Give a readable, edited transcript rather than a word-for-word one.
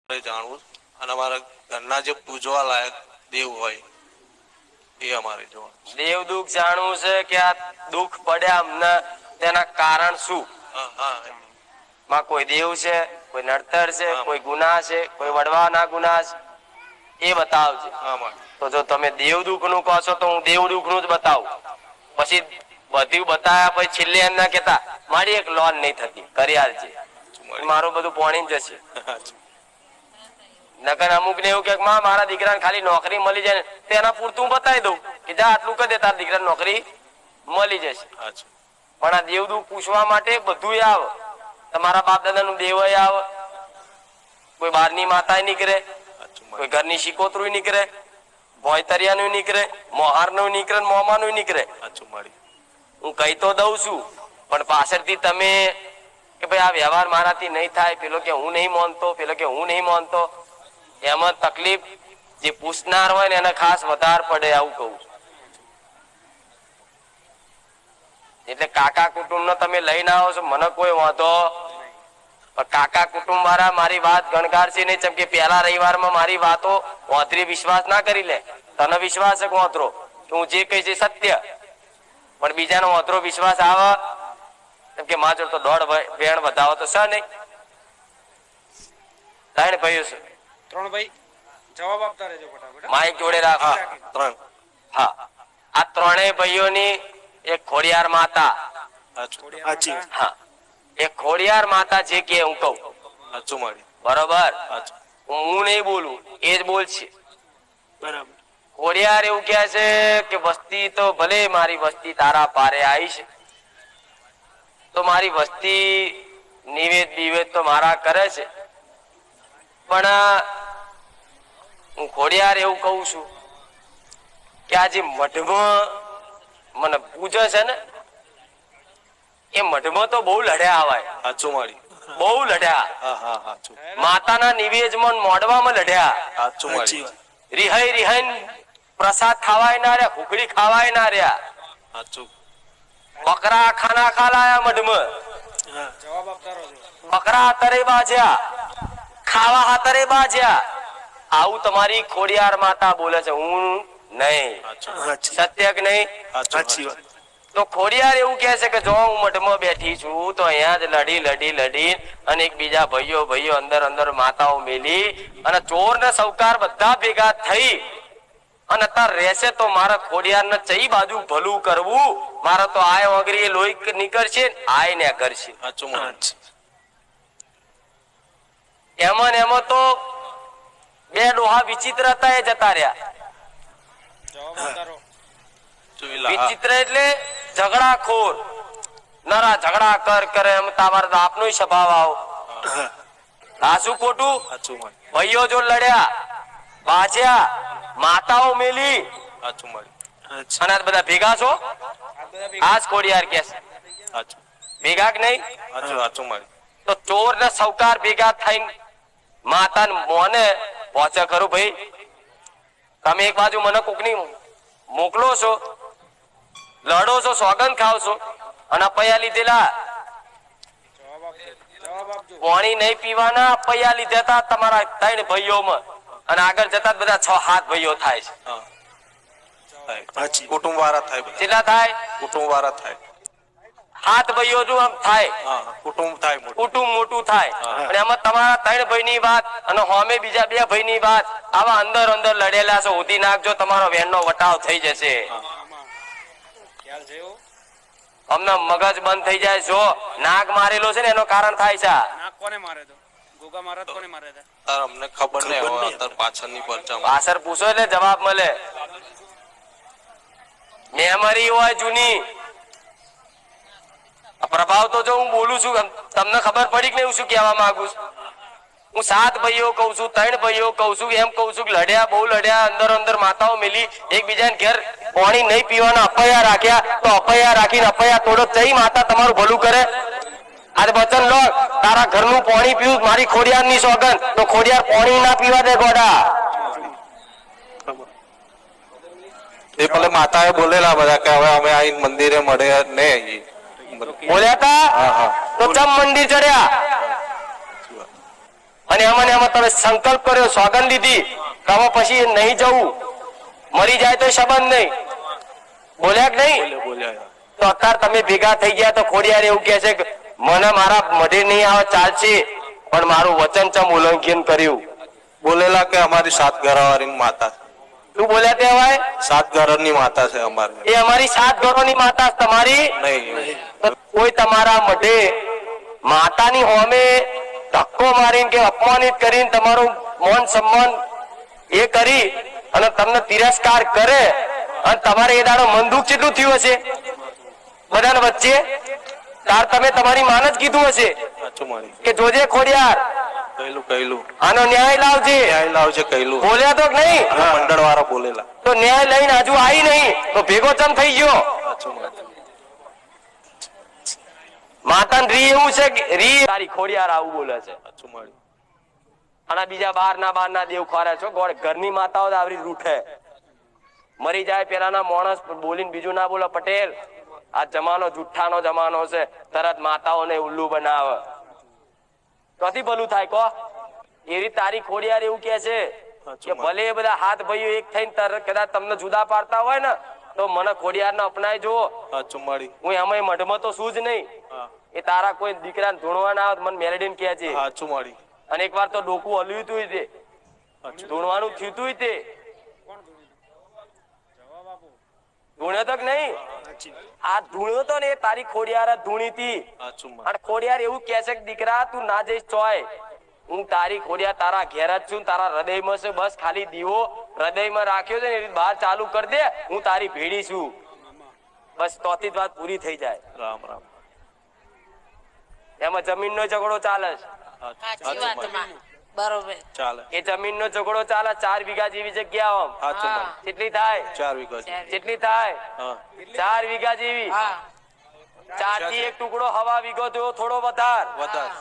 જાણવું અને અમારા ઘરના જે પૂજવા લાયક દેવ હોય એ અમારે જોવાનું. દેવ દુઃખ જાણવું છે કે આ દુઃખ પડ્યા અમને તેના કારણ શું? માં કોઈ દેવ છે, કોઈ નડતર છે, કોઈ ગુનાહ છે, કોઈ વડવાના ગુનાહ છે, એ બતાવજે. તો જો તમે દેવ દુઃખ નું કહો છો તો હું દેવ દુઃખ નું જ બતાવું. પછી બધું બતાવ્યા પછી છેલ્લે એમ ના કેતા મારી એક લોન નહીં થતી કરી આલજે, મારું બધું પોણી જશે. નકર અમુક ને એવું કે મારા દીકરાને ખાલી નોકરી મળી જાય ને એના પૂરતું બતાવી દઉં કે જા આટલું કરી દે તારા દીકરાને નોકરી મળી જશે. પણ આ દેવ દુઃખ પૂછવા માટે બધું આવે. તમારા બાપ દાદા નું દેવ આવે, કોઈ બારની માતા નીકળે, કોઈ ઘરની શિકોતરું નીકળે, ભોયતરિયા નું નીકળે, મોહાર નું નીકળે, મોમા નું નીકળે. હું કઈ તો દઉં છું પણ પાછળથી તમે કે ભાઈ આ વ્યવહાર મારાથી નહીં થાય, પેલો કે હું નહીં માનતો, પેલો કે હું નહીં માનતો, એમાં તકલીફ જે પૂછનાર હોય ને એને ખાસ વધારે પડે આવું કહું. એટલે કાકા કુટુંબ નો તમે લઈને આવો છો મને કોઈ વાંધો, પણ કાકા કુટુંબ વાળા મારી વાત ગણગારશે નહીં. જેમ કે પહેલા રવિવારમાં મારી વાતો વાંતરી વિશ્વાસ ના કરી લે. તને વિશ્વાસ છે વાંતરો કે હું જે કહીશ એ સત્ય, પણ બીજાનો વાંતરો વિશ્વાસ આવે કેમ કે માજો તો દોઢ વેણ વધાવો તો છે નહીં. ત્રણ ભાઈઓ છે, ત્રણ ભાઈ જવાબ આપતા રહેજો ફટાફટ. માઇક જોડે રાખો. હા, આ ત્રણેય ભાઈઓની એક ખોડિયાર માતા. હા, એક ખોડિયાર માતા જે કે હું કહું બરોબર, હું નહીં બોલું એ જ બોલશે. બરાબર. ખોડિયાર એવું કહે છે કે વસ્તી તો ભલે મારી વસ્તી તારા પારે આવી છે તો મારી વસ્તી નિવેદ બિવેદ તો મારા કરે છે, પણ હું ખોડિયાર એવું કહું છું કે આ જે મઢમાં મને પૂજે છે ને એ મઢમાં તો બહુ લડ્યા આવાય. બહુ લડ્યા. માતાના નિવેદમાં મોડવામાં લડ્યા. રિહાઈ રિહાઈ પ્રસાદ ખાવાય ના રહ્યા, ખુખડી ખાવાય ના રહ્યા. બકરા ખાના ખાલાયા મઢમાં. જવાબ આપતા રહેજો. બકરા હાતરે બાજ્યા, ખાવા હાતરે બાજ્યા. આવું તમારી ખોડિયાર માતા બોલે છે, હું નહીં. સત્ય કે નહીં? તો ખોડિયાર એવું કહે છે કે જો હું મઢમાં બેઠી છું તો અહીંયા જ લડી લડી લડી અને એક બીજા ભાઈઓ ભાઈઓ અંદર અંદર માતાઓ મેલી અને ચોર ને સૌકાર બધા ભેગા થઈ અને અત્યારે રહેશે તો મારા ખોડિયાર ને ચઈ બાજુ ભલું કરવું. મારા તો આય વગરી લોહી નીકળશે, આય ને કરશે. એમાં ને એમાં તો બે ડોહા વિચિત્ર હતા એ જતા રહ્યા. જવાબ આપતા રહો. વિચિત્ર એટલે ઝઘડાખોર, નરા ઝઘડા કર કરે એમ તમારે તો આપનો સ્વભાવ આવો. આ શું ખોટું? ભાઈઓ જો લડ્યા બાજ્યા, માતાઓ મેલી અને બધા ભેગા છો. આજ ખોડિયાર કે છે ભેગા કે નહીં? તો ચોર ને સૌકાર ભેગા થઈને માતા મોને પહોંચે ખરું ભાઈ તમે એક બાજુ મને કોકની મોકલો છો, લડો છો, સોગંદ ખાવ છો અને અપૈયા લીધેલા પાણી નહીં પીવાના અપૈયા લીધા હતા તમારા ત્રણ ભાઈઓમાં અને આગળ જતા બધા 6-7 ભાઈઓ થાય છે. કુટુંબ વાળા થાય. કેટલા થાય? કુટુંબ વાળા થાય. 7 ભાઈઓ જો આમ થાય, કુટુંબ થાય, કુટુંબ મોટું થાય. અને એમાં તમારા 3 ભાઈની વાત અને હોમે બીજા 2 ભાઈની વાત આવા અંદર અંદર લડેલા છે. ઉધી નાખજો તમારો વેણનો વટાવ થઈ જશે. અમને મગજ બંધ થઈ જાય. જો નાગ મારેલો છે ને એનો કારણ થાય છે. નાગ કોને મારે તો? ગોગા મહારાજ કોને મારે હતા? અમને ખબર નહીં. પાછળની પરચા પાછળ પૂછો એટલે જવાબ મળે. મેમરી હોય જૂની. પ્રભાવ તો જો હું બોલું છું તમને ખબર પડી કે નહીં હું શું કહેવા માંગુ છું? હું 7 ભાઈઓ કઉ છું, 3 ભાઈઓ કઉ છું, એમ કઉ છું કે લડ્યા, બહુ લડ્યા, અંદર અંદર માતાઓ મિલી એકબીજાને ઘેર પાણી નહીં પીવાના અપૈયા રાખ્યા તો અપૈયા રાખીને અપૈયા તોડો ચઈ માતા તમારું ભલું કરે? આજે વચન લો તારા ઘરનું પાણી પીવું મારી ખોડિયાર ની સોગંદ તો ખોડિયાર પાણી ના પીવા દે ગોડા. એ પેલા માતાએ બોલેલા બધા કે હવે અમે આઈ મંદિરે મળે ને બોલ્યા તા તો ચમ મંદિર ચડ્યા અને આમાં તમે સંકલ્પ કર્યો, સોગંદ લીધી કે હવે પછી નહીં જવું, મરી જાય તો સંબંધ નહીં, બોલ્યા કે નહીં? બોલ્યા. તો અત્યારે તમે ભેગા થઈ ગયા તો ખોડિયાર એવું કહે છે કે મને મારા મઢે નહીં આવે ચાલશે, પણ મારું વચન ચમ ઉલ્લંઘન કર્યું? બોલેલા કે અમારી 7 ઘરવાળીની માતા છે. તું બોલ્યા તે ભાઈ? 7 ઘરની માતા છે અમારે. એ અમારી 7 ઘરોની માતા છે, તમારી નહીં. તો કોઈ તમારા મઢે માતાની હોમે ધક્કો મારીને કે અપમાનિત કરીને તમારું માન સન્માન એ કરી અને તમને તિરસ્કાર કરે અને તમારે એ દાડો મન દુઃખ કેટલું થયું હશે બધાના વચ્ચે? તાર તમે તમારી માન જ કીધું હશે સાચું મારી. કે જોજે ખોડિયાર કહેલું આનો ન્યાય લાવજે. ન્યાય લાવજે કહેલું. બોલ્યા તો કે નહીં? મંડળ વાળા બોલેલા. તો ન્યાય લઈને હજુ આવી નહીં તો ભેગો ચમ થઈ ગયો? સાચું મારી. માતાને રી એવું છે કે રી તારી ખોડિયાર આવું બોલે છે. સાચું મારી. અને બીજા બહારના દેવ ખોરે છો, ઘરની માતાઓ આવરી રૂઠે, મરી જાય પેલાના માણસ બોલીને બીજું ના બોલે. પટેલ આ જમાનો જુઠ્ઠાનો જમાનો છે, તરત માતાઓને ઉલ્લુ બનાવે, કથી ભલું થાય કો? એવી તારી ખોડિયાર એવું કે છે કે ભલે બધા હાથ ભાઈઓ એક થઈને કદાચ તમને જુદા પાડતા હોય ને તો મને ખોડિયારને અપનાય જુઓ. સાચું મારી. હું એમાં મઢમાં તો શું જ નહીં, હા. એ તારા કોઈ દીકરાને ધૂણવા ના આવે મને મેલેડીને કહે છે. સાચું મારી. અને એક વાર તો ડોકું હલ્યું હતું તે ધૂણવાનું થયું હતું તે ધૂણ્યો તો કે નહીં? આ ધૂણ્યો તો ને એ તારી ખોડિયાર જ ધૂણી હતી. સાચું મારી. અને ખોડિયાર એવું કહે છે કે દીકરા તું ના જઈશ ચોય, હું તારી ખોડિયાર તારા ઘેર જ છું, તારા હૃદયમાં છે, બસ ખાલી દીવો હૃદયમાં રાખ્યો છે ને એ બહાર ચાલુ કરી દે, હું તારી ભેડી છું, બસ તોથી જ વાત પૂરી થઈ જાય. રામ રામ. એમાં જમીનનો ઝઘડો ચાલે છે. સાચી વાત માં બરોબર ચાલે. એ જમીનનો ઝઘડો ચાલે 4 વીઘા જેવી જગ્યા આમ સાચું મારી. કેટલી થાય? 4 વીઘા છે. કેટલી થાય? હા. 4 વીઘા જેવી. હા 4 થી એક ટુકડો હવા વીઘો થયો થોડો વધાર. વધારે.